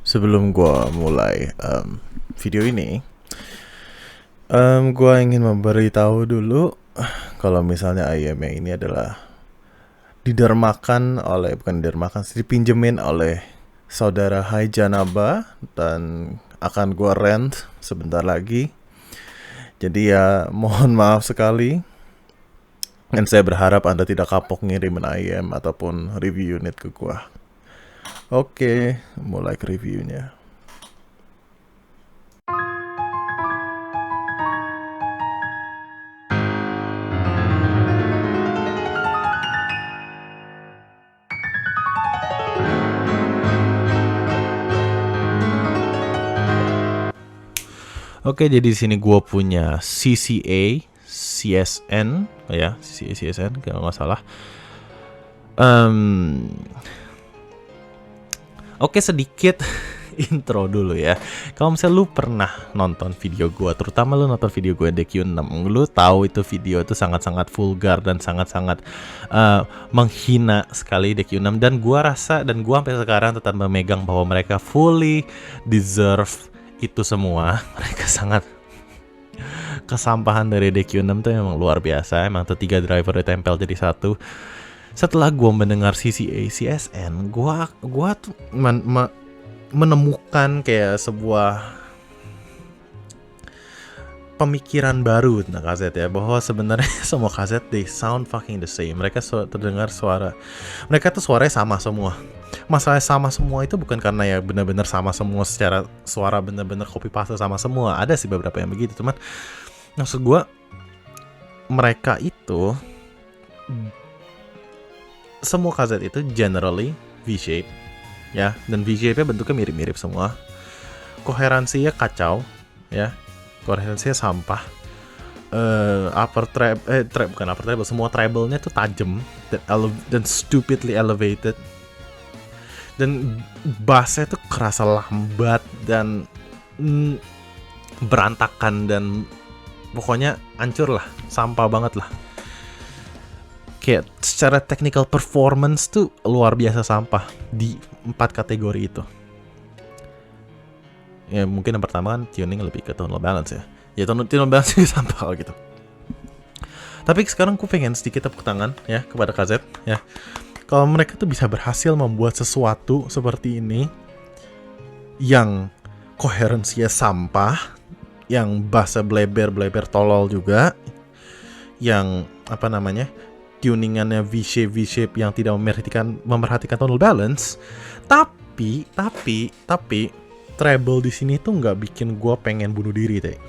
Sebelum gua mulai video ini, gua ingin memberitahu dulu kalau misalnya IMA ini adalah dipinjemin oleh saudara Hai Janaba dan akan gua rent sebentar lagi. Jadi ya mohon maaf sekali. Dan saya berharap Anda tidak kapok ngirimin IM ataupun review unit ke gua. Oke, mulai ke reviewnya. Oke, jadi di sini gue punya CCA CSN, ya CCA CSN kalau nggak salah. Oke, sedikit intro dulu ya. Kalau misalnya lu pernah nonton video gue, terutama lu nonton video gue DQ6, lu tahu itu video itu sangat-sangat vulgar dan sangat-sangat menghina sekali DQ6. Dan gue rasa, dan gue sampai sekarang tetap memegang bahwa mereka fully deserve itu semua. Mereka sangat kesampahan dari DQ6 tuh emang luar biasa. Emang tuh 3 driver ditempel jadi satu. Setelah gue mendengar CCA CSN, gue tuh menemukan kayak sebuah pemikiran baru tentang kaset ya, bahwa sebenarnya semua kaset they sound fucking the same. Mereka terdengar mereka tuh suaranya sama semua. Masalah sama semua itu bukan karena ya benar-benar sama semua secara suara, benar-benar copy paste sama semua. Ada sih beberapa yang begitu, cuman maksud gue mereka itu semua kaset itu generally V-shape ya, dan V-shape-nya bentuknya mirip-mirip semua. Koherensinya kacau ya, koherensinya sampah. Bukan upper treble, semua treble-nya tuh tajam dan stupidly elevated. Dan bass-nya tuh kerasa lambat dan berantakan dan pokoknya hancur lah, sampah banget lah. Kayak secara technical performance tuh luar biasa sampah di 4 kategori itu. Ya mungkin yang pertama kan tuning lebih ke tonal balance ya. Ya tonal balance juga sampah kalau gitu. Tapi sekarang aku pengen sedikit tepuk tangan ya kepada KZ ya. Kalau mereka tuh bisa berhasil membuat sesuatu seperti ini yang koherensinya sampah, yang bassnya bleber tolol juga, yang tuningannya V-shape yang tidak memperhatikan tonal balance, tapi treble di sini tuh nggak bikin gue pengen bunuh diri deh.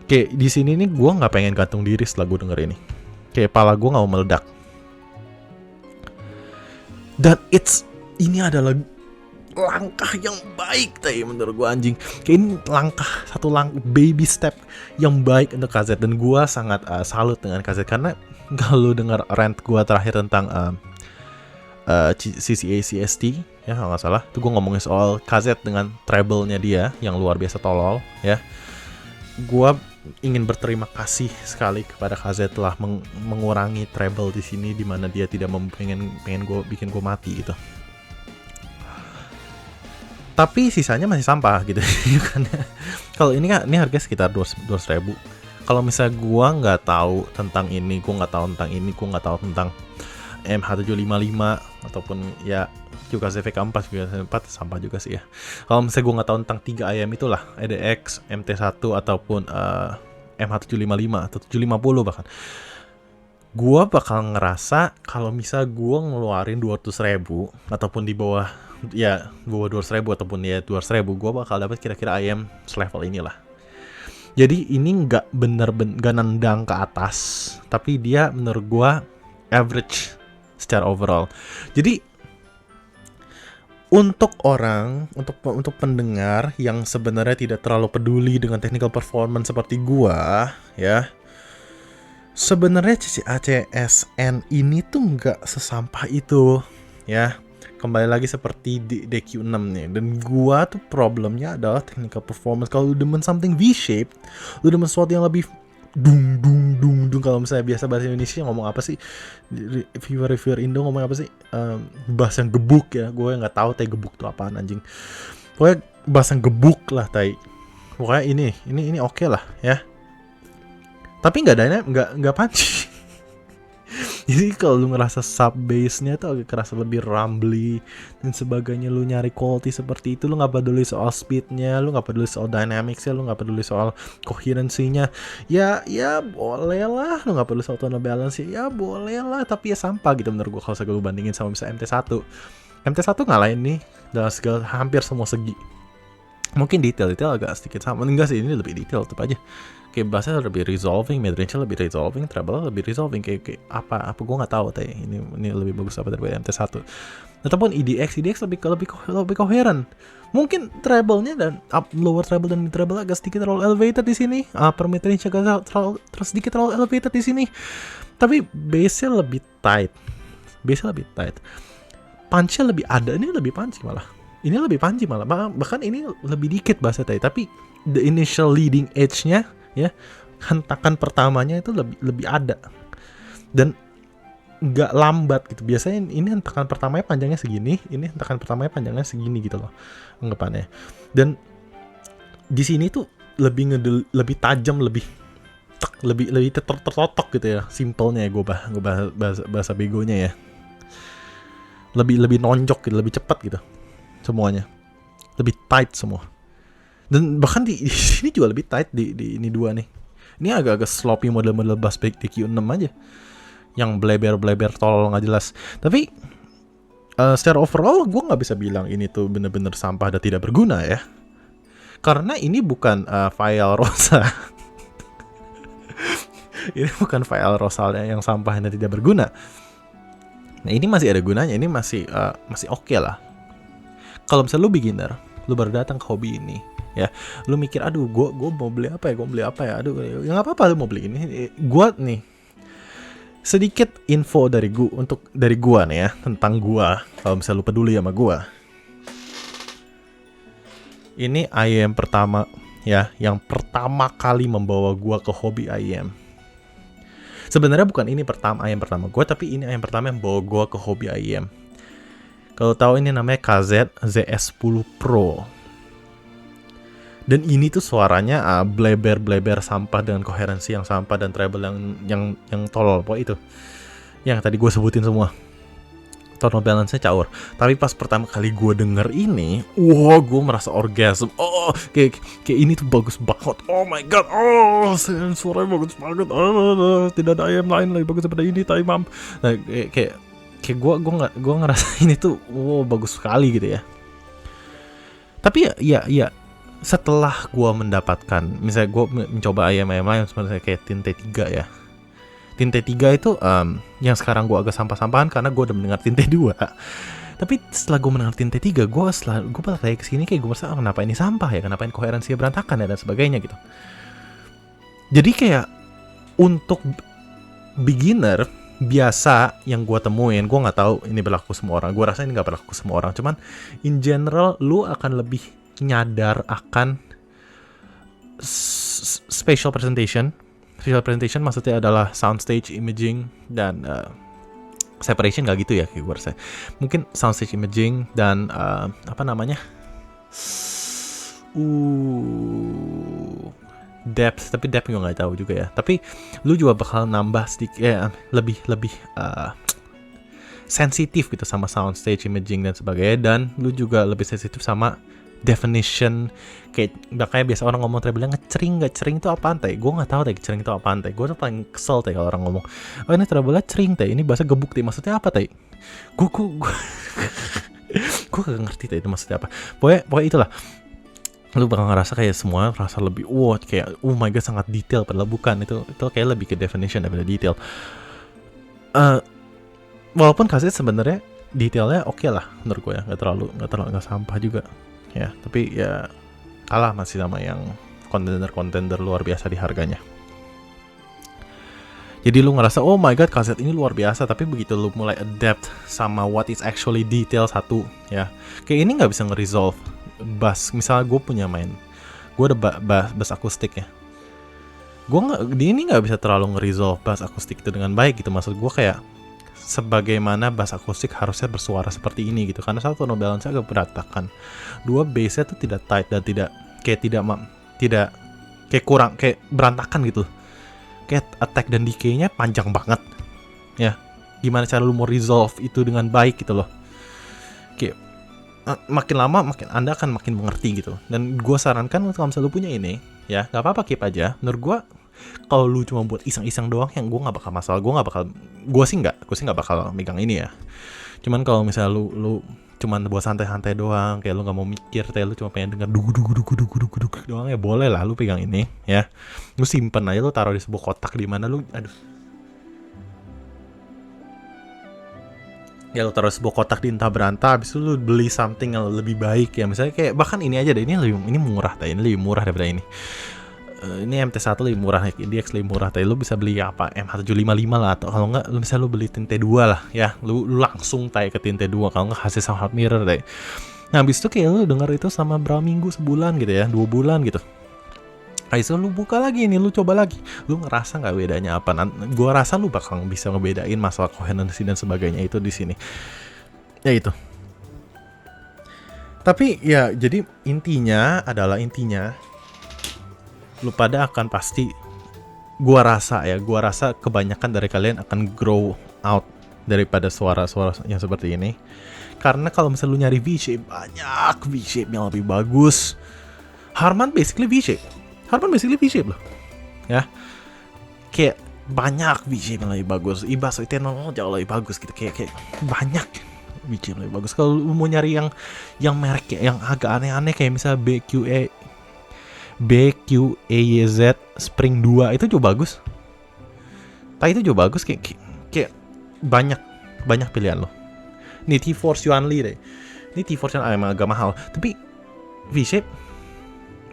Kayak di sini nih gue nggak pengen gantung diri setelah gue denger ini. Kayak pala gue nggak mau meledak. Dan ini adalah langkah yang baik deh menurut gue, anjing. Kayak ini satu langkah baby step yang baik untuk KZ. Dan gue sangat salut dengan KZ, karena kalau dengar rant gue terakhir tentang CCA CST ya kalau nggak salah, tuh gue ngomongin soal KZ dengan treble-nya dia yang luar biasa tolol ya. Gue ingin berterima kasih sekali kepada KZ telah mengurangi treble di sini, di mana dia tidak pengen bikin gue mati gitu. Tapi sisanya masih sampah gitu kan. Kalau ini harga sekitar 200.000. Kalau misalnya gue nggak tahu tentang ini, gue nggak tahu tentang MH755 ataupun ya QKZV-K4 sampah juga sih ya. Kalau misalnya gue nggak tahu tentang 3 IM itulah, EDX, MT1 ataupun MH755 atau 750 bahkan, gue bakal ngerasa kalau misalnya gue ngeluarin 200.000 ataupun di bawah 200.000 ataupun ya 200.000, gue bakal dapat kira-kira IM selevel inilah. Jadi ini nggak nendang ke atas, tapi dia menurut gue average secara overall. Jadi untuk pendengar yang sebenarnya tidak terlalu peduli dengan technical performance seperti gua ya, sebenarnya CCA CSN ini tuh nggak sesampah itu ya. Kembali lagi seperti di DQ6 nih. Dan gua tuh problemnya adalah technical performance. Kalau lu demen something V-shape, lu demen sesuatu yang lebih dung dung dung dung. Kalau misalnya biasa bahasa Indonesia ngomong apa sih, reviewer Indo ngomong apa sih, bahasa yang gebuk ya, gue nggak tahu tai gebuk tuh apaan anjing, pokoknya bahasa yang gebuk lah tai. Pokoknya ini oke lah ya, tapi nggak punchy. Jadi kalau lu ngerasa sub bass-nya tuh agak kerasa lebih rumbly dan sebagainya, lu nyari quality seperti itu, lu nggak peduli soal speed-nya, lu nggak peduli soal dynamics-nya, lu nggak peduli soal coherency-nya, ya boleh lah. Lu nggak peduli soal tone balance ya boleh lah, tapi ya sampah gitu menurut gua kalau lu bandingin sama misalnya MT1. MT1 ngalahin nih dalam segala hampir semua segi. Mungkin detail agak sedikit sama, enggak sih, ini lebih detail tetap aja. Kayak bassnya lebih resolving, midrange lebih resolving, treble lebih resolving, kayak apa gue nggak tahu teh ini lebih bagus apa daripada MT1. Ataupun EDX lebih koheren. Mungkin treble-nya dan lower treble dan mid treble agak sedikit terlalu elevated di sini, upper midrange agak sedikit terlalu elevated di sini. Tapi bass-nya lebih tight, punch-nya lebih ada, ini lebih punchy malah. Ini lebih punchy malah, bahkan ini lebih dikit bassnya tadi, tapi the initial leading edge-nya ya, hentakan pertamanya itu lebih ada dan nggak lambat gitu. Biasanya ini hentakan pertamanya panjangnya segini, ini hentakan pertamanya panjangnya segini gitu loh anggapannya. Dan di sini tuh lebih tajam, lebih tertotok gitu ya, simpelnya ya, gue bahasa begonya ya, lebih nonjok gitu, lebih cepat gitu semuanya, lebih tight semua. Dan bahkan di sini juga lebih tight di ini dua nih. Ini agak-agak sloppy model bass back di Q6 aja, yang bleber tolol nggak jelas. Tapi secara overall gue nggak bisa bilang ini tuh bener-bener sampah dan tidak berguna ya, karena ini bukan file Rosa. Ini bukan file Rosalnya yang sampah dan tidak berguna. Nah ini masih ada gunanya, ini masih oke lah. Kalau misalnya lu beginner, lu baru datang ke hobi ini ya, lu mikir aduh gue mau beli apa ya, aduh ya nggak apa-apa, lu mau beli ini. Gua nih sedikit info dari gua nih ya, tentang gua, kalau misalnya lu peduli sama gua. Ini IM pertama ya, yang pertama kali membawa gua ke hobi IM. Sebenarnya bukan ini IM pertama gua, tapi ini IM pertama yang bawa gua ke hobi IM. Kalau tahu ini namanya KZ ZS10 Pro. Dan ini tuh suaranya bleber sampah dengan koherensi yang sampah dan treble yang tolol. Pokoknya itu yang tadi gue sebutin semua. Tone balance-nya caur. Tapi pas pertama kali gue denger ini, wah gue merasa orgasm. Oh, kayak ini tuh bagus banget. Oh my god. Oh, suaranya bagus banget. Tidak ada ayam lain lebih bagus daripada ini, tai mam. Nah, kayak gue ngerasa ini tuh wow, bagus sekali gitu ya. Tapi ya setelah gue mendapatkan, misalnya gue mencoba ayam lain sebenarnya kayak Tinte 3 ya. Tinte 3 itu yang sekarang gue agak sampah-sampahan karena gue udah mendengar Tinte 2. Tapi setelah gue mendengar Tinte 3, gue balik lagi kesini kayak gue merasa kenapa ini sampah ya, kenapa ini koherensinya berantakan ya dan sebagainya gitu. Jadi kayak untuk beginner biasa yang gue temuin, gue nggak tahu ini berlaku semua orang. Gue rasa ini nggak berlaku semua orang. Cuman in general lu akan lebih nyadar akan spatial presentation. Spatial presentation maksudnya adalah soundstage imaging dan separation nggak gitu ya kayak gue rasa. Mungkin soundstage imaging dan apa namanya? Depth, tapi depth gue nggak tahu juga ya. Tapi lu juga bakal nambah sedikit lebih sensitif gitu sama soundstage imaging dan sebagainya, dan lu juga lebih sensitif sama definition. Kayak biasa orang ngomong treble ngecering itu apaan teh? Gue nggak tahu teh ngecering itu apaan teh. Gue tuh paling kesel teh kalau orang ngomong, oh ini treble cering teh, ini bahasa gebuk teh, maksudnya apa teh? Gue gak ngerti teh itu maksudnya apa. Pokoknya itulah. Lu bakal ngerasa kayak semuanya merasa lebih kayak oh my god sangat detail, padahal bukan. Itu kayak lebih ke definition daripada detail. Walaupun kaset sebenarnya detailnya oke lah menurut gue ya, nggak terlalu sampah juga ya, tapi ya kalah masih sama yang kontender luar biasa di harganya. Jadi lu ngerasa oh my god kaset ini luar biasa, tapi begitu lu mulai adapt sama what is actually detail satu ya, kayak ini nggak bisa nge-resolve bass. Misalnya gue ada bass akustik ya, gue nggak bisa terlalu nge-resolve bass akustik itu dengan baik gitu. Maksud gue kayak sebagaimana bass akustik harusnya bersuara seperti ini gitu, karena satu tone balance agak berantakan, dua bassnya tuh tidak tight dan tidak kayak kurang, kayak berantakan gitu, kayak attack dan decay-nya panjang banget ya. Gimana cara lu mau resolve itu dengan baik gitu loh. Kayak makin lama Anda akan makin mengerti gitu. Dan gue sarankan kalau misalnya lu punya ini ya, gak apa-apa keep aja. Menurut gue kalau lu cuma buat iseng-iseng doang, yang gue nggak bakal masalah. Gue sih nggak bakal megang ini ya. Cuman kalau misalnya lu cuman buat santai-santai doang, kayak lu nggak mau mikir, kayak lu cuma pengen denger duguk doang, ya boleh lah lu pegang ini ya. Lu simpen aja, lu taruh di sebuah kotak di mana lu, ya lu taruh sebuah kotak di entah berantah, habis itu lu beli something yang lebih baik ya. Misalnya kayak bahkan ini aja deh, ini murah deh, ini lebih murah daripada ini. Ini MT1 lebih murah, DX lebih murah, tapi lu bisa beli apa M1755 lah, atau kalau enggak lu bisa lu beli tint T2 lah ya, lu langsung tay ke tint T2, kalau enggak hasil sama hot mirror deh. Nah habis itu kayak lu denger itu sama berapa minggu, sebulan gitu ya, 2 bulan gitu, habis itu lu buka lagi nih, lu coba lagi, lu ngerasa nggak bedanya apa. Gua rasa lu bakal bisa ngebedain masalah coherency dan sebagainya itu di sini ya itu. Tapi ya jadi intinya lu pada akan pasti, gua rasa kebanyakan dari kalian akan grow out daripada suara-suara yang seperti ini. Karena kalau misalnya lu nyari V-shape, banyak V-shape yang lebih bagus. Harman basically V-shape loh ya. Kayak banyak V-shape yang lebih bagus. Ibasso Eternal jauh lebih bagus gitu, kayak banyak V-shape yang lebih bagus. Kalau lu mau nyari yang merek ya, yang agak aneh-aneh, kayak misalnya BQAYZ Spring 2 itu juga bagus. Kayak banyak pilihan loh. Nih T-Force Yuanli deh. Ini T-Force yang emang agak mahal, tapi V-shape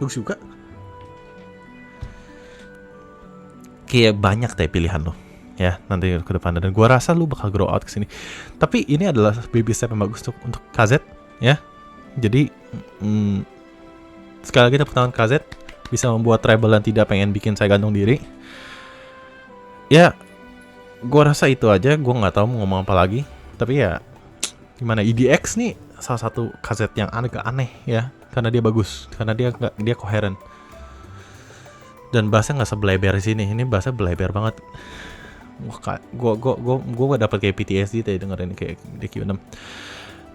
bagus juga. Kayak banyak deh pilihan loh ya nanti ke depan, dan gua rasa lu bakal grow out kesini. Tapi ini adalah baby step yang bagus untuk KZ ya. Jadi sekali lagi tepuk tangan KZ, bisa membuat treble dan tidak pengen bikin saya gantung diri. Ya, gua rasa itu aja. Gua nggak tahu mau ngomong apa lagi. Tapi ya, gimana? EDX nih salah satu KZ yang agak aneh ya, karena dia bagus, karena dia koheren. Dan bassnya nggak sebeleber di sini. Ini bassnya beleber banget. Wah, gua dapet kayak PTSD tadi dengerin kayak DQ6.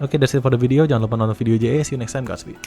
Oke, that's it for the video. Jangan lupa nonton video JE. See you next time, Godspeed.